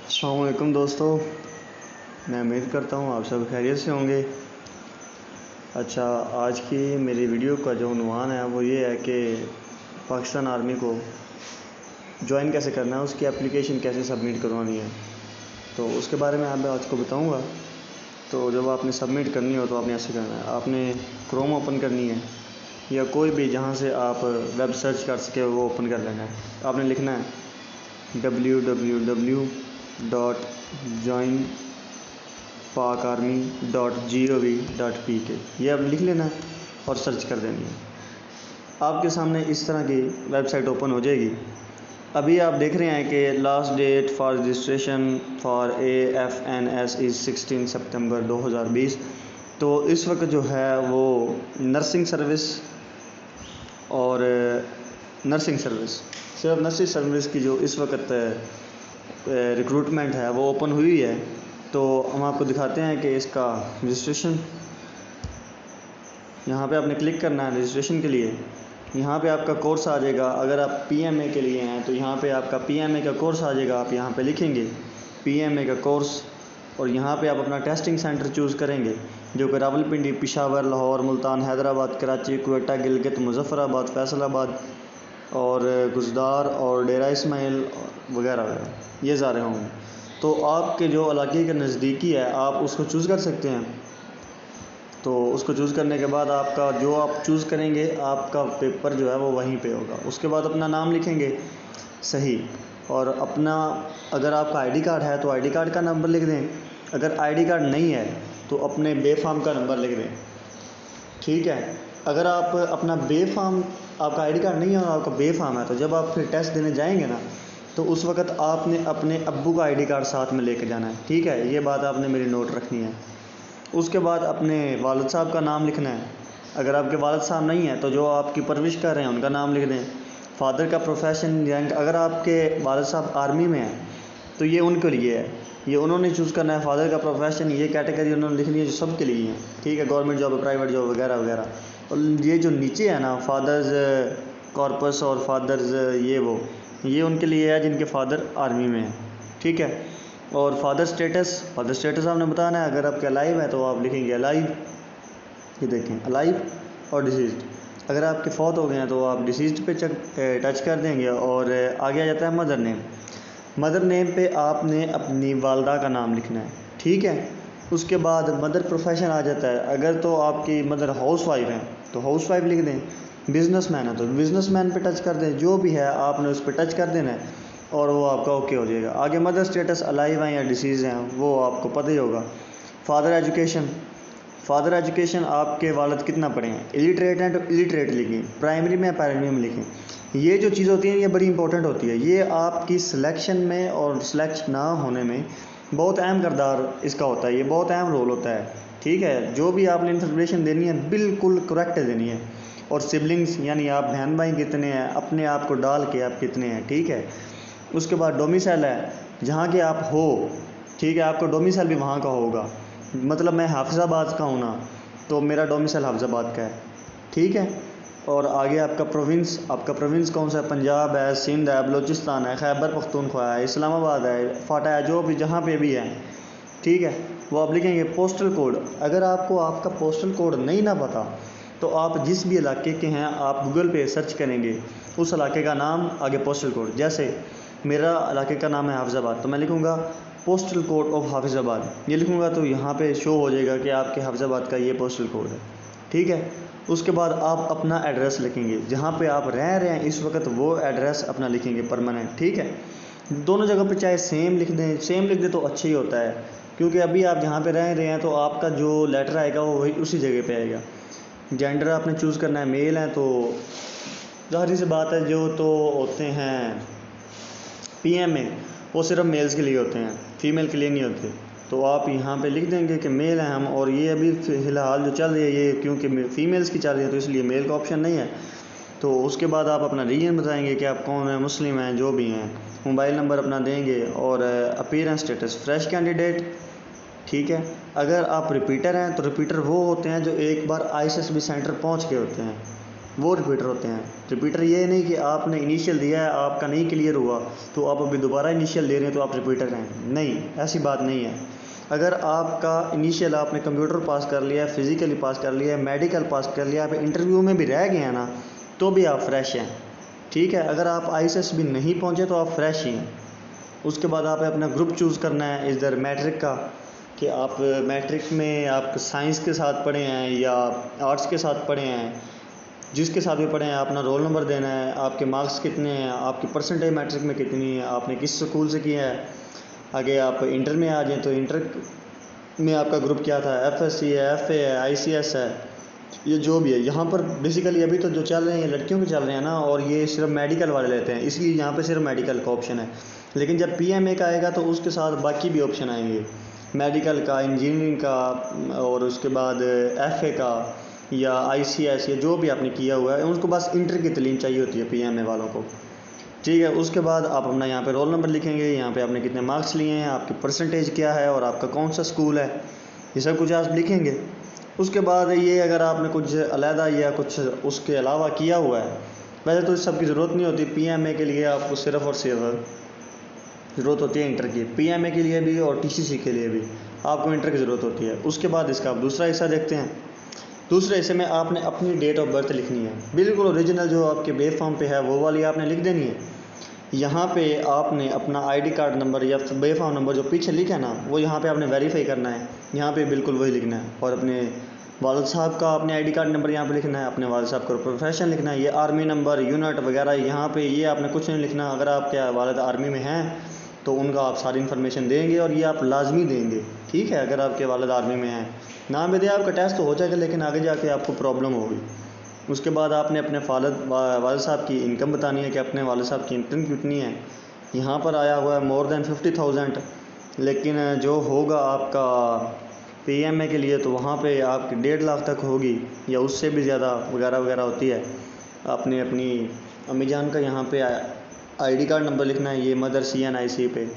अस्सलाम वालेकुम दोस्तों, मैं उम्मीद करता हूँ आप सब खैरियत से होंगे। अच्छा, आज की मेरी वीडियो का जो उन्वान है वो ये है कि पाकिस्तान आर्मी को ज्वाइन कैसे करना है, उसकी एप्लीकेशन कैसे सबमिट करवानी है, तो उसके बारे में मैं आपको बताऊँगा। तो जब आपने सबमिट करनी हो तो आपने ऐसे करना है, आपने क्रोम ओपन करनी है या कोई भी जहाँ से आप वेब सर्च कर सके वो ओपन कर लेना है। आपने लिखना है www.joinpakarmy.gov.pk, ये आप लिख लेना है और सर्च कर देनी है। आपके सामने इस तरह की वेबसाइट ओपन हो जाएगी। अभी आप देख रहे हैं कि last date for registration for AFNS is 16 September 2020। तो इस वक्त जो है वो नर्सिंग सर्विस और सिर्फ नर्सिंग सर्विस की जो इस वक्त रिक्रूटमेंट है वो ओपन हुई है। तो हम आपको दिखाते हैं कि इसका रजिस्ट्रेशन, यहाँ पे आपने क्लिक करना है रजिस्ट्रेशन के लिए। यहाँ पे आपका कोर्स आ जाएगा। अगर आप PMA के लिए हैं तो यहाँ पे आपका PMA का कोर्स आ जाएगा। आप यहाँ पे लिखेंगे PMA का कोर्स और यहाँ पे आप अपना टेस्टिंग सेंटर चूज़ करेंगे, जो कि रावलपिंडी, पेशावर, लाहौर, मुल्तान, हैदराबाद, कराची, क्वेटा, गिलगित, मुजफ्फराबाद, फैसलाबाद और गुजदार और डेरा इस्माइल वगैरह वगैरह ये सारे होंगे। तो आपके जो इलाके के नज़दीकी है आप उसको चूज़ कर सकते हैं। तो उसको चूज़ करने के बाद आपका जो आप चूज़ करेंगे आपका पेपर जो है वो वहीं पे होगा। उसके बाद अपना नाम लिखेंगे सही, और अपना अगर आपका ID कार्ड है तो ID कार्ड का नंबर लिख दें। अगर ID कार्ड नहीं है तो अपने बेफाम का नंबर लिख दें, ठीक है। अगर आप अपना बेफाम, आपका ID कार्ड नहीं है और आपका बेफाम है, तो जब आप फिर टेस्ट देने जाएंगे ना तो उस वक्त आपने अपने अब्बू का ID कार्ड साथ में लेके जाना है, ठीक है। ये बात आपने मेरी नोट रखनी है। उसके बाद अपने वालिद साहब का नाम लिखना है। अगर आपके वालिद साहब नहीं है तो जो आपकी परवरिश कर रहे हैं उनका नाम लिख दें। फादर का प्रोफेशन रैंक, अगर आपके वालिद साहब आर्मी में हैं तो ये उनके लिए है, ये उन्होंने चूज़ करना है। फादर का प्रोफेशन, ये कैटेगरी उन्होंने लिखनी है जो सबके लिए है, ठीक है। गवर्नमेंट जॉब, प्राइवेट जॉब वगैरह वगैरह। और ये जो नीचे है ना फादर्स कॉर्पस और फादर्स ये उनके लिए है जिनके फादर आर्मी में है, ठीक है। और फादर स्टेटस आपने बताना है। अगर आपके अलाइव है तो आप लिखेंगे अलाइव, ये देखें अलाइव और डिसीज्ड। अगर आपके फौत हो गए हैं तो आप डिसीज्ड पे टच कर देंगे। और आगे आ जाता है मदर नेम पे आपने अपनी वालदा का नाम लिखना है, ठीक है। उसके बाद मदर प्रोफेशन आ जाता है। अगर तो आपकी मदर हाउस वाइफ है तो हाउस वाइफ लिख दें। बिजनेसमैन है तो बिजनेसमैन पे टच कर दें। जो भी है आपने उस पर टच कर देना है और वो आपका ओके हो जाएगा। आगे मदर स्टेटस अलाइव हैं या डिसीज़ हैं वो आपको पता ही होगा। फादर एजुकेशन आपके वालिद कितना पढ़े हैं। इलिटरेट हैं तो इलिटरेट लिखें, प्राइमरी में या प्राइमरी में लिखें। ये जो चीज़ होती है ये बड़ी इंपॉर्टेंट होती है। ये आपकी सिलेक्शन में और सिलेक्ट ना होने में बहुत अहम किरदार इसका होता है, ये बहुत अहम रोल होता है, ठीक है। जो भी आपने इन्फॉर्मेशन देनी है बिल्कुल करेक्ट देनी है। और सिबलिंग्स यानी आप बहन भाई कितने हैं, अपने आप को डाल के आप कितने हैं, ठीक है। उसके बाद डोमिसाइल है जहाँ के आप हो, ठीक है। आपका डोमिसाइल भी वहाँ का होगा। मतलब मैं हाफिज़ाबाद का हूँ ना तो मेरा डोमिसाइल हाफिज़ाबाद का है, ठीक है। और आगे आपका प्रोविंस कौन सा है, पंजाब है, सिंध है, बलूचिस्तान है, खैबर पख्तूनख्वा है, इस्लामाबाद है, फाटा है, जो भी जहाँ पे भी है, ठीक है। वो आप लिखेंगे पोस्टल कोड। अगर आपको आपका पोस्टल कोड नहीं ना पता तो आप जिस भी इलाके के हैं आप गूगल पे सर्च करेंगे उस इलाके का नाम, आगे पोस्टल कोड। जैसे मेरा इलाके का नाम है हाफिज़ाबाद तो मैं लिखूँगा पोस्टल कोड ऑफ हाफिज़ाबाद, ये लिखूँगा तो यहाँ पे शो हो जाएगा कि आपके हाफिज़ाबाद का ये पोस्टल कोड है, ठीक है। उसके बाद आप अपना एड्रेस लिखेंगे, जहाँ पे आप रह रहे हैं इस वक्त वो एड्रेस अपना लिखेंगे परमानेंट, ठीक है। दोनों जगह पे चाहे सेम लिख दें तो अच्छा ही होता है, क्योंकि अभी आप जहाँ पे रह रहे हैं तो आपका जो लेटर आएगा वो वही उसी जगह पे आएगा। जेंडर आपने चूज़ करना है, मेल है तो ज़ाहिर सी बात है जो तो होते हैं PMA वो सिर्फ मेल्स के लिए होते हैं, फीमेल के लिए नहीं होते। तो आप यहाँ पे लिख देंगे कि मेल हैं हम, और ये अभी फ़िलहाल जो चल रही है ये क्योंकि फीमेल्स की चल रही है तो इसलिए मेल का ऑप्शन नहीं है। तो उसके बाद आप अपना रीजन बताएंगे कि आप कौन है, मुस्लिम हैं, जो भी हैं। मोबाइल नंबर अपना देंगे और अपीयरेंस स्टेटस फ्रेश कैंडिडेट, ठीक है। अगर आप रिपीटर हैं तो रिपीटर वो होते हैं जो एक बार ISSB सेंटर पहुँच के होते हैं, वो रिपीटर होते हैं। रिपीटर ये नहीं कि आपने इनिशियल दिया है, आपका नहीं क्लियर हुआ तो आप अभी दोबारा इनिशियल दे रहे हैं तो आप रिपीटर हैं, नहीं, ऐसी बात नहीं है। अगर आपका इनिशियल आपने कंप्यूटर पास कर लिया है, फिज़िकली पास कर लिया है, मेडिकल पास कर लिया है, आप इंटरव्यू में भी रह गए हैं ना, तो भी आप फ्रेश हैं, ठीक है। अगर आप ICS भी नहीं पहुँचे तो आप फ्रेश ही हैं। उसके बाद आप अपना ग्रुप चूज़ करना है इधर मैट्रिक का, कि आप मैट्रिक में आप साइंस के साथ पढ़े हैं या आर्ट्स के साथ पढ़े हैं, जिसके साथ भी पढ़े हैं अपना रोल नंबर देना है, आपके मार्क्स कितने हैं, आपकी परसेंटेज मैट्रिक में कितनी है, आपने किस स्कूल से किया है। आगे आप इंटर में आ जाएँ तो इंटर में आपका ग्रुप क्या था, FSC है, FA है, ICS है, ये जो भी है। यहाँ पर बेसिकली अभी तो जो चल रहे हैं ये लड़कियों के चल रहे हैं ना, और ये सिर्फ मेडिकल वाले लेते हैं, इसलिए यहाँ पे सिर्फ मेडिकल का ऑप्शन है। लेकिन जब PMA का आएगा तो उसके साथ बाकी भी ऑप्शन आएंगे, मेडिकल का, इंजीनियरिंग का, और उसके बाद FA का या ICS, या जो भी आपने किया हुआ है, उनको बस इंटर की तालीम चाहिए होती है PMA वालों को, ठीक है। उसके बाद आप अपना यहाँ पे रोल नंबर लिखेंगे, यहाँ पे आपने कितने मार्क्स लिए हैं, आपकी परसेंटेज क्या है और आपका कौन सा स्कूल है, ये सब कुछ आप लिखेंगे। उसके बाद ये अगर आपने कुछ अलहदा या कुछ उसके अलावा किया हुआ है, वैसे तो इस सब की ज़रूरत नहीं होती। PMA के लिए आपको सिर्फ और सिर्फ ज़रूरत होती है इंटर की, PMA के लिए भी और TCC के लिए भी आपको इंटर की ज़रूरत होती है। उसके बाद इसका आप दूसरा हिस्सा देखते हैं। दूसरे हिस्से में आपने अपनी डेट ऑफ बर्थ लिखनी है, बिल्कुल ओरिजिनल जो आपके बे फॉर्म पे है वो वाली आपने लिख देनी है। यहाँ पे आपने अपना ID कार्ड नंबर या बे फॉर्म नंबर जो पीछे लिखा है ना, वो यहाँ पे आपने वेरीफाई करना है, यहाँ पे बिल्कुल वही लिखना है। और अपने वालिद साहब का अपने ID कार्ड नंबर यहाँ पे लिखना है, अपने वालिद साहब का प्रोफेशन लिखना है, ये आर्मी नंबर, यूनिट वगैरह यहाँ पे ये आपने कुछ नहीं लिखना। अगर आपके वालिद आर्मी में हैं तो उनका आप सारी इन्फॉर्मेशन देंगे और ये आप लाजमी देंगे, ठीक है। अगर आपके वालिद आर्मी में हैं ना भी दे, आपका टेस्ट तो हो जाएगा लेकिन आगे जाके आपको प्रॉब्लम होगी। उसके बाद आपने अपने वालिद साहब की इनकम बतानी है कि अपने वालिद साहब की इनकम कितनी है। यहाँ पर आया हुआ है मोर देन 50,000, लेकिन जो होगा आपका PMA के लिए तो वहाँ पे आपकी 1.5 लाख तक होगी या उससे भी ज़्यादा वगैरह वगैरह होती है। आपने अपनी अम्मी जान का यहाँ पे ID कार्ड नंबर लिखना है, ये मदर CNIC पे।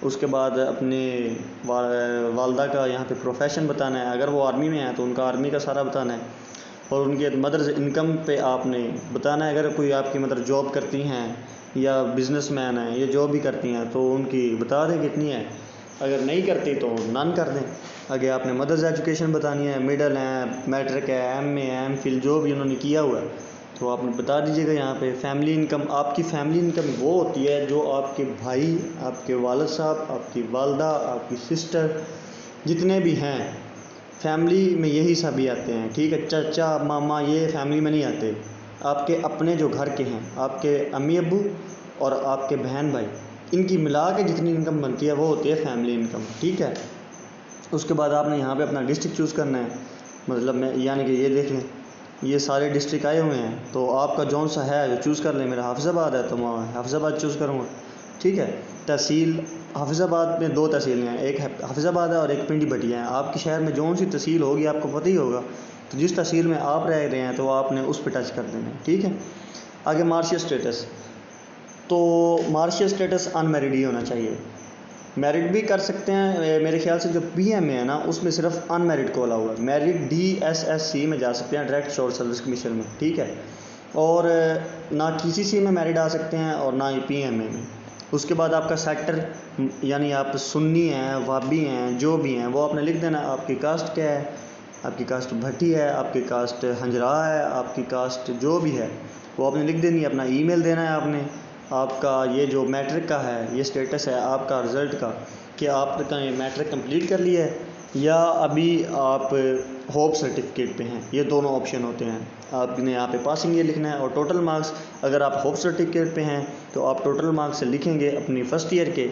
उसके बाद अपने वालदा का यहाँ पे प्रोफेशन बताना है, अगर वो आर्मी में है तो उनका आर्मी का सारा बताना है। और उनके मदर इनकम पे आपने बताना है, अगर कोई आपकी मदर जॉब करती हैं या बिजनेसमैन है, ये जॉब भी करती हैं तो उनकी बता दें कितनी है, अगर नहीं करती तो नन कर दें। आगे आपने मदर्स एजुकेशन बतानी है, मिडल है, मैट्रिक है, MA है, MPhil जो भी उन्होंने किया हुआ है तो आपने बता दीजिएगा। यहाँ पे फैमिली इनकम, आपकी फैमिली इनकम वो होती है जो आपके भाई, आपके वालिद साहब, आपकी वालदा, आपकी सिस्टर, जितने भी हैं फैमिली में यही सभी आते हैं, ठीक है। चाचा मामा ये फैमिली में नहीं आते, आपके अपने जो घर के हैं, आपके अम्मी अब्बू और आपके बहन भाई, इनकी मिला के जितनी इनकम बनती है वो होती है फैमिली इनकम, ठीक है। उसके बाद आपने यहाँ पे अपना डिस्ट्रिक्ट चूज़ करना है, मतलब मैं यानी कि ये देख लें ये सारे डिस्ट्रिक्ट आए हुए हैं तो आपका जौन सा है जो चूज़ कर लें। मेरा हाफिज़ाबाद है तो मैं हाफिज़ाबाद चूज़ करूँगा, ठीक है। तहसील हाफिज़ाबाद में 2 तहसीलें हैं, एक हाफिज़ाबाद है और एक पिंडी भटिया है। आपके शहर में जौन सी तहसील होगी आपको पता ही होगा, तो जिस तहसील में आप रह रहे हैं तो आपने उस पर टच कर देना है, ठीक है। आगे मार्शियल स्टेटस, तो मार्शियल स्टेटस अनमैरिड ही होना चाहिए, मैरिड भी कर सकते हैं। मेरे ख्याल से जो PMA है ना उसमें सिर्फ अनमैरिड को अलाउ है, मैरिड DSSC में जा सकते हैं, डायरेक्ट शॉर्ट सर्विस कमीशन में, ठीक है। और ना TCC में मैरिड आ सकते हैं और ना ही PMA में। उसके बाद आपका सेक्टर, यानी आप सुन्नी हैं, वाबी हैं, जो भी हैं वो आपने लिख देना। आपकी कास्ट क्या है, आपकी कास्ट भट्टी है, आपकी कास्ट हंजरा है, आपकी कास्ट जो भी है वो आपने लिख देनी है। अपना ईमेल देना है आपने, आपका ये जो मैट्रिक का है ये स्टेटस है आपका रिज़ल्ट का, कि आपने मैट्रिक कंप्लीट कर लिया है या अभी आप होप सर्टिफिकेट पे हैं, ये दोनों ऑप्शन होते हैं। आपने यहाँ पे पासिंग ईयर लिखना है और टोटल मार्क्स, अगर आप होप सर्टिफिकेट पे हैं तो आप टोटल मार्क्स लिखेंगे अपनी फ़र्स्ट ईयर के,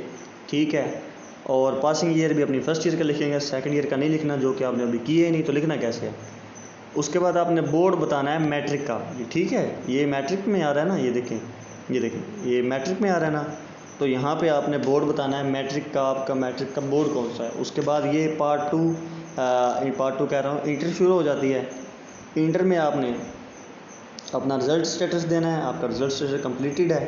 ठीक है। और पासिंग ईयर भी अपनी फ़र्स्ट ईयर का लिखेंगे, सेकंड ईयर का नहीं लिखना, जो कि आपने अभी किए ही नहीं तो लिखना कैसे है। उसके बाद आपने बोर्ड बताना है मैट्रिक का, ठीक है। ये मैट्रिक में आ रहा है ना, ये देखें ये मैट्रिक में आ रहा है ना, तो यहाँ पे आपने बोर्ड बताना है मैट्रिक का, आपका मैट्रिक का बोर्ड कौन सा है। उसके बाद ये पार्ट टू कह रहा हूँ, इंटर शुरू हो जाती है। इंटर में आपने अपना रिज़ल्ट स्टेटस देना है, आपका रिज़ल्ट स्टेटस कंप्लीटेड है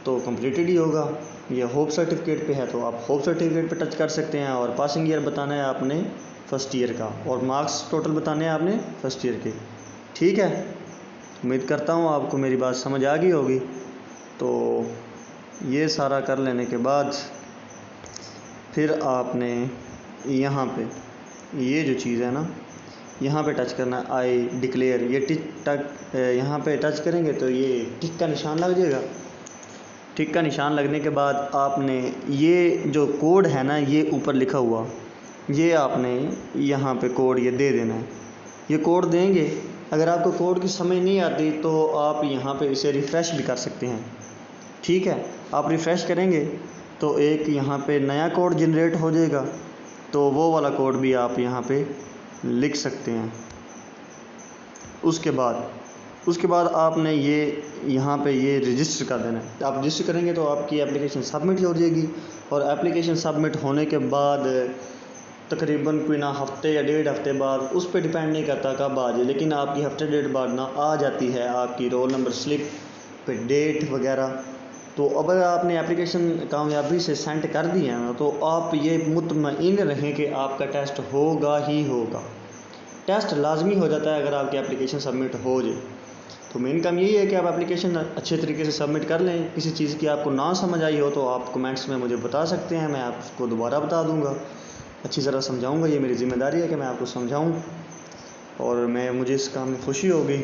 तो कंप्लीटेड ही होगा। ये होप सर्टिफिकेट पे है तो आप होप सर्टिफिकेट पे टच कर सकते हैं। और पासिंग ईयर बताना है आपने फर्स्ट ईयर का, और मार्क्स टोटल बताने हैं आपने फर्स्ट ईयर के, ठीक है। उम्मीद करता हूँ आपको मेरी बात समझ आ गई होगी। तो ये सारा कर लेने के बाद फिर आपने यहाँ पे ये जो चीज़ है ना, यहाँ पे टच करना, आई डिक्लेयर। ये यहाँ पे टच करेंगे तो ये टिक का निशान लग जाएगा। टिक का निशान लगने के बाद आपने ये जो कोड है ना, ये ऊपर लिखा हुआ, ये आपने यहाँ पे कोड ये दे देना है। ये कोड देंगे। अगर आपको कोड की समझ नहीं आती तो आप यहाँ पे इसे रिफ़्रेश भी कर सकते हैं। ठीक है, आप रिफ़्रेश करेंगे तो एक यहाँ पे नया कोड जनरेट हो जाएगा, तो वो वाला कोड भी आप यहाँ पे लिख सकते हैं। उसके बाद आपने ये यहाँ पे ये रजिस्टर कर देना है। आप रजिस्टर करेंगे तो आपकी एप्लीकेशन सबमिट हो जाएगी, और एप्लीकेशन सबमिट होने के बाद तकरीबन कोई ना हफ्ते या 1.5 हफ्ते बाद, उस पर डिपेंड नहीं करता कब आ जाए, लेकिन आपकी हफ्ते 1.5 बाद ना आ जाती है आपकी रोल नंबर स्लिप पे डेट वगैरह। तो अब अगर आपने एप्लीकेशन कामयाबी से सेंड कर दी है ना, तो आप ये मुतमईन रहें कि आपका टेस्ट होगा ही होगा। टेस्ट लाजमी हो जाता है अगर आपकी एप्लीकेशन सबमिट हो जाए। तो मेन काम यही है कि आप एप्लीकेशन अच्छे तरीके से सबमिट कर लें। किसी चीज़ की आपको ना समझ आई हो तो आप कमेंट्स में मुझे बता सकते हैं, मैं आपको दोबारा बता दूंगा, अच्छी तरह समझाऊंगा। ये मेरी ज़िम्मेदारी है कि मैं आपको समझाऊं, और मुझे इस काम में खुशी होगी।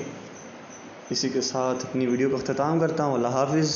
इसी के साथ अपनी वीडियो का अख्ताम करता हूँ। अल्लाह हाफ़िज़।